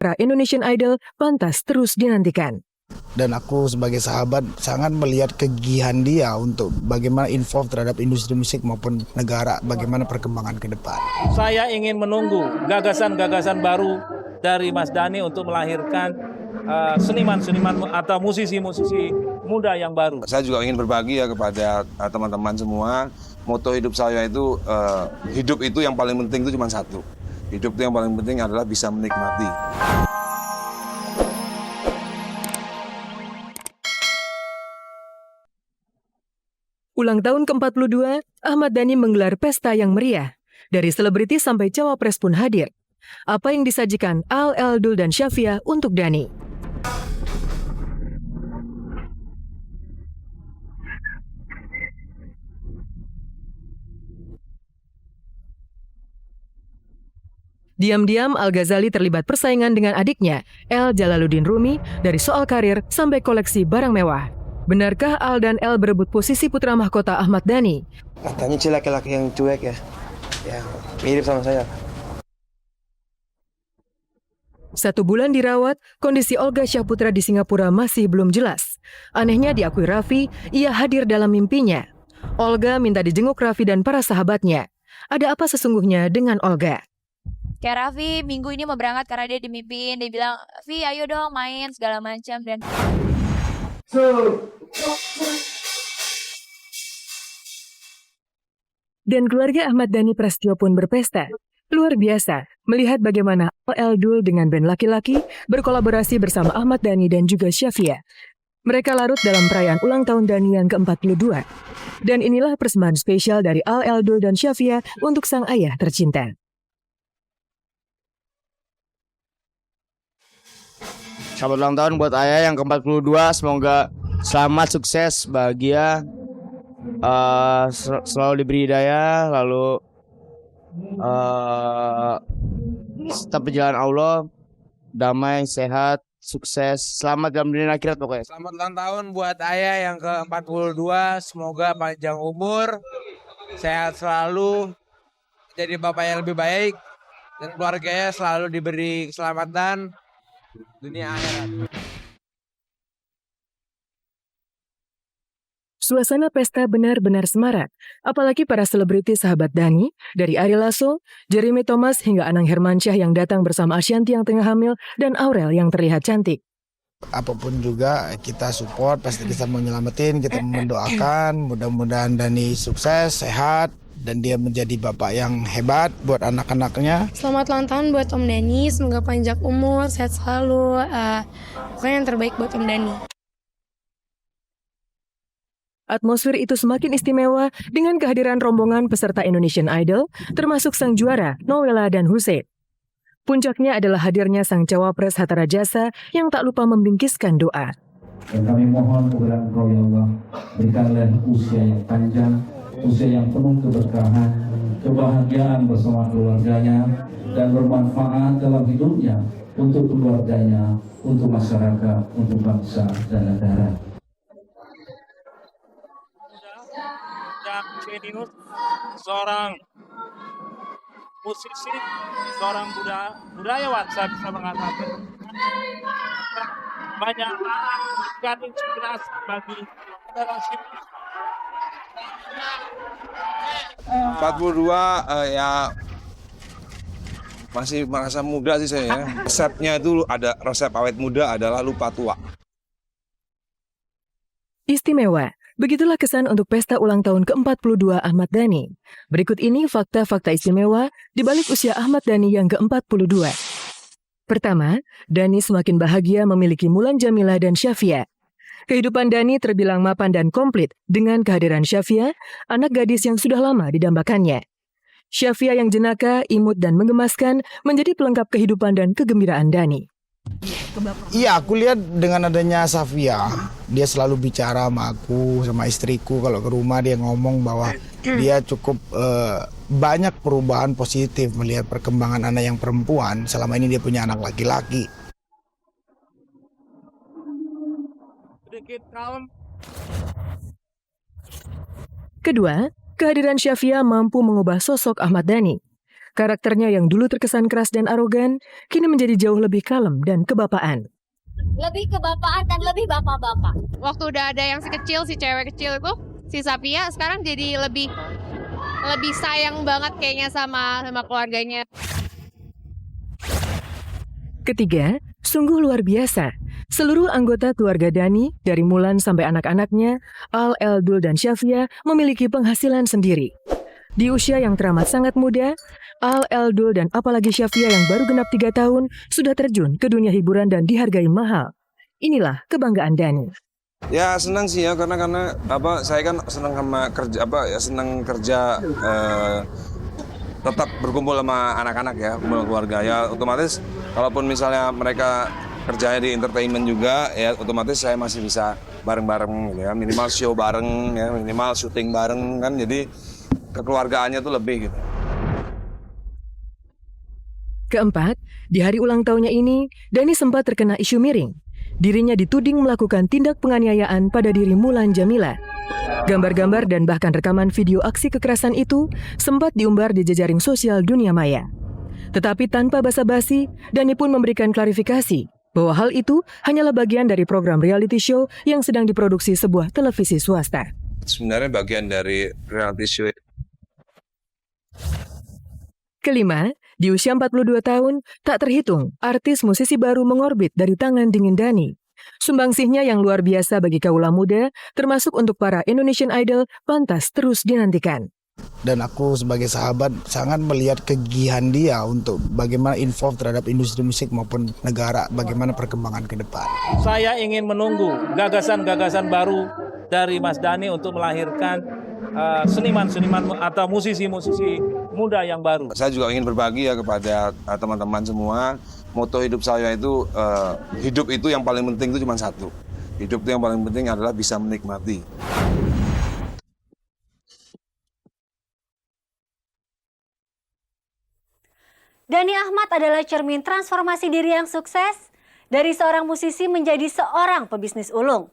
cakra Indonesian Idol pantas terus dinantikan. Dan aku sebagai sahabat sangat melihat kegigihan dia untuk bagaimana involve terhadap industri musik maupun negara, bagaimana perkembangan ke depan. Saya ingin menunggu gagasan-gagasan baru dari Mas Dhani untuk melahirkan seniman-seniman atau musisi-musisi muda yang baru. Saya juga ingin berbagi ya kepada teman-teman semua. Moto hidup saya itu, hidup itu yang paling penting itu cuma satu. Hidup itu yang paling penting adalah bisa menikmati. Ulang tahun ke-42, Ahmad Dhani menggelar pesta yang meriah. Dari selebriti sampai cawapres pun hadir. Apa yang disajikan Al, Eldul, dan Syafia untuk Dhani? Diam-diam Al-Ghazali terlibat persaingan dengan adiknya, El Jalaluddin Rumi, dari soal karir sampai koleksi barang mewah. Benarkah Al dan El berebut posisi putra mahkota Ahmad Dhani? Katanya sih laki-laki yang cuek ya, mirip sama saya. 1 bulan dirawat, kondisi Olga Syahputra di Singapura masih belum jelas. Anehnya diakui Raffi, ia hadir dalam mimpinya. Olga minta dijenguk Raffi dan para sahabatnya. Ada apa sesungguhnya dengan Olga? Kayak Raffi minggu ini mau berangkat karena dia dimimpiin. Dia bilang, "Vi, ayo dong main," segala macam. Dan keluarga Ahmad Dhani Prasetyo pun berpesta. Luar biasa melihat bagaimana Al Eldul dengan band laki-laki berkolaborasi bersama Ahmad Dhani dan juga Syafia. Mereka larut dalam perayaan ulang tahun Dhani yang ke-42. Dan inilah persembahan spesial dari Al Eldul dan Syafia untuk sang ayah tercinta. Selamat ulang tahun buat ayah yang ke-42, semoga selamat, sukses, bahagia, selalu diberi hidayah, lalu tetap berjalan Allah, damai, sehat, sukses, selamat dalam dunia akhirat pokoknya. Selamat ulang tahun buat ayah yang ke-42, semoga panjang umur, sehat selalu, jadi bapak yang lebih baik, dan keluarganya selalu diberi keselamatan dunia akhirat. Suasana pesta benar-benar semarak, apalagi para selebriti sahabat Dhani, dari Ari Lasso, Jeremy Thomas hingga Anang Hermansyah yang datang bersama Ashanty yang tengah hamil, dan Aurel yang terlihat cantik. Apapun juga kita support, pasti kita mau nyelamatin, kita mendoakan, mudah-mudahan Dhani sukses, sehat, dan dia menjadi bapak yang hebat buat anak-anaknya. Selamat ulang tahun buat Om Dhani, semoga panjang umur, sehat selalu, pokoknya yang terbaik buat Om Dhani. Atmosfer itu semakin istimewa dengan kehadiran rombongan peserta Indonesian Idol, termasuk sang juara, Nowela dan Hussein. Puncaknya adalah hadirnya sang cawapres Hatta Rajasa yang tak lupa membingkiskan doa. Dan kami mohon kepada Engkau ya Allah, berikanlah usia yang panjang, usia yang penuh keberkahan, kebahagiaan bersama keluarganya, dan bermanfaat dalam hidupnya, untuk keluarganya, untuk masyarakat, untuk bangsa dan negara. Seorang musisi, seorang budayawan, saya bisa mengatakan banyak memberikan inspirasi bagi generasi 42 ya masih merasa muda sih saya ya. Resepnya itu ada, resep awet muda adalah lupa tua. Istimewa. Begitulah kesan untuk pesta ulang tahun ke-42 Ahmad Dhani. Berikut ini fakta-fakta istimewa di balik usia Ahmad Dhani yang ke-42. Pertama, Dhani semakin bahagia memiliki Mulan Jamila dan Syafia. Kehidupan Dhani terbilang mapan dan komplit dengan kehadiran Syafia, anak gadis yang sudah lama didambakannya. Syafia yang jenaka, imut, dan menggemaskan menjadi pelengkap kehidupan dan kegembiraan Dhani. Iya, aku lihat dengan adanya Syafia, dia selalu bicara sama aku, sama istriku. Kalau ke rumah dia ngomong bahwa dia cukup banyak perubahan positif melihat perkembangan anak yang perempuan. Selama ini dia punya anak laki-laki. Kedua, kehadiran Syafia mampu mengubah sosok Ahmad Dhani. Karakternya yang dulu terkesan keras dan arogan, kini menjadi jauh lebih kalem dan kebapaan. Lebih kebapaan dan lebih bapak-bapak. Waktu udah ada yang si kecil, si cewek kecil itu, si Sapia sekarang jadi lebih sayang banget kayaknya sama keluarganya. Ketiga, sungguh luar biasa. Seluruh anggota keluarga Dani, dari Mulan sampai anak-anaknya, Al, Eldul, dan Syafia memiliki penghasilan sendiri. Di usia yang teramat sangat muda, Al, Eldul, dan apalagi Syafia yang baru genap 3 tahun sudah terjun ke dunia hiburan dan dihargai mahal. Inilah kebanggaan Dani. Ya senang sih ya karena saya kan senang sama kerja senang kerja tetap berkumpul sama anak-anak ya, kumpul keluarga ya, otomatis kalaupun misalnya mereka kerjanya di entertainment juga ya, otomatis saya masih bisa bareng-bareng ya, minimal show bareng ya, minimal syuting bareng kan, jadi kekeluargaannya tuh lebih gitu. Keempat, di hari ulang tahunnya ini, Dani sempat terkena isu miring. Dirinya dituding melakukan tindak penganiayaan pada diri Mulan Jamila. Gambar-gambar dan bahkan rekaman video aksi kekerasan itu sempat diumbar di jejaring sosial dunia maya. Tetapi tanpa basa-basi, Dani pun memberikan klarifikasi bahwa hal itu hanyalah bagian dari program reality show yang sedang diproduksi sebuah televisi swasta. Sebenarnya bagian dari reality show. Kelima, di usia 42 tahun, tak terhitung artis musisi baru mengorbit dari tangan dingin Dani. Sumbangsihnya yang luar biasa bagi kaula muda, termasuk untuk para Indonesian Idol, pantas terus dinantikan. Dan aku sebagai sahabat sangat melihat kegigihan dia untuk bagaimana involve terhadap industri musik maupun negara, bagaimana perkembangan ke depan. Saya ingin menunggu gagasan-gagasan baru dari Mas Dani untuk melahirkan seniman-seniman atau musisi-musisi muda yang baru. Saya juga ingin berbagi ya kepada teman-teman semua. Moto hidup saya itu, hidup itu yang paling penting itu cuma satu. Hidup itu yang paling penting adalah bisa menikmati. Dani Ahmad adalah cermin transformasi diri yang sukses dari seorang musisi menjadi seorang pebisnis ulung.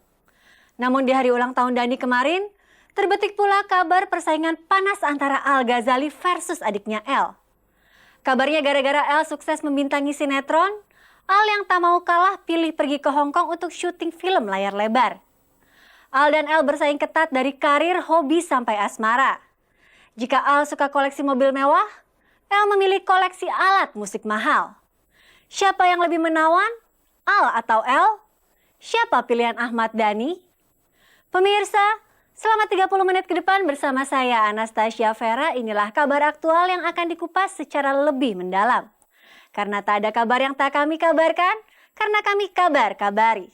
Namun di hari ulang tahun Dani kemarin, terbetik pula kabar persaingan panas antara Al Ghazali versus adiknya El. Kabarnya gara-gara El sukses membintangi sinetron, Al yang tak mau kalah pilih pergi ke Hong Kong untuk syuting film layar lebar. Al dan El bersaing ketat dari karir, hobi sampai asmara. Jika Al suka koleksi mobil mewah, El memilih koleksi alat musik mahal. Siapa yang lebih menawan? Al atau El? Siapa pilihan Ahmad Dhani? Pemirsa, selama 30 menit ke depan bersama saya Anastasia Vera, inilah kabar aktual yang akan dikupas secara lebih mendalam. Karena tak ada kabar yang tak kami kabarkan, karena kami kabar-kabari.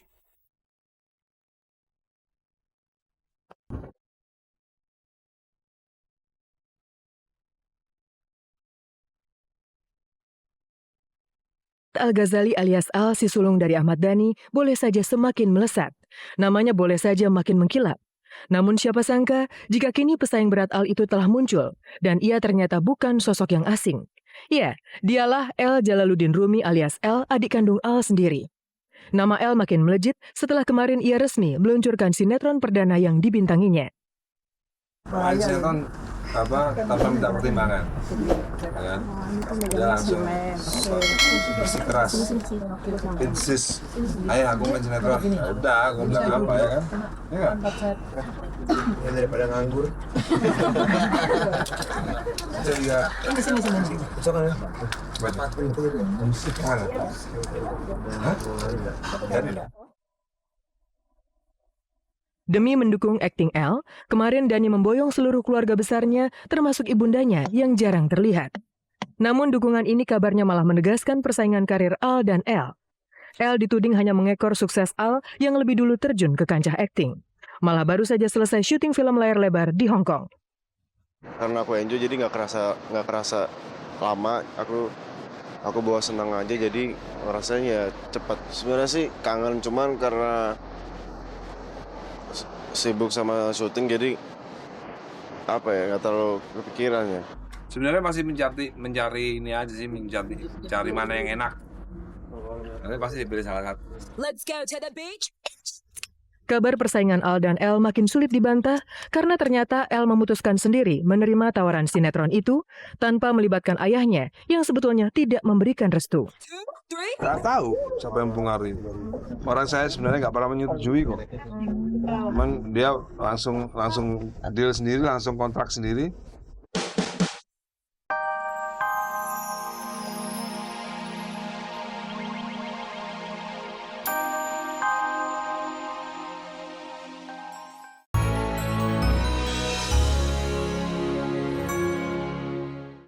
Al Ghazali alias Al, si sulung dari Ahmad Dhani, boleh saja semakin melesat. Namanya boleh saja makin mengkilap. Namun siapa sangka jika kini pesaing berat Al itu telah muncul dan ia ternyata bukan sosok yang asing. Ya, dialah El Jalaluddin Rumi alias El, adik kandung Al sendiri. Nama El makin melejit setelah kemarin ia resmi meluncurkan sinetron perdana yang dibintanginya. Sinetron tanpa minta pertimbangan, ya kan? Dia langsung bersikeras, insist, ayo aku main sinetron. Udah, aku bilang apa ya kan? Ya kan? Daripada nganggur. Saya juga. Sini. Coba ya. Musik mana? Hah? Demi mendukung akting El, kemarin Dani memboyong seluruh keluarga besarnya, termasuk ibundanya yang jarang terlihat. Namun dukungan ini kabarnya malah menegaskan persaingan karir Al dan El. El dituding hanya mengekor sukses Al yang lebih dulu terjun ke kancah akting. Malah baru saja selesai syuting film layar lebar di Hong Kong. Karena aku enjoy jadi nggak kerasa lama. Aku bawa senang aja jadi rasanya cepat. Sebenarnya sih kangen cuman karena sibuk sama syuting jadi nggak terlalu kepikiran ya. Sebenarnya masih mencari ini aja sih, mencari mana yang enak. Nanti pasti dipilih salah satu. Let's go to the beach. Kabar persaingan Al dan El makin sulit dibantah karena ternyata El memutuskan sendiri menerima tawaran sinetron itu tanpa melibatkan ayahnya yang sebetulnya tidak memberikan restu. Nggak tahu siapa yang mempengaruhi. Orang saya sebenarnya nggak pernah menyetujui kok. Cuman dia langsung deal sendiri, langsung kontrak sendiri.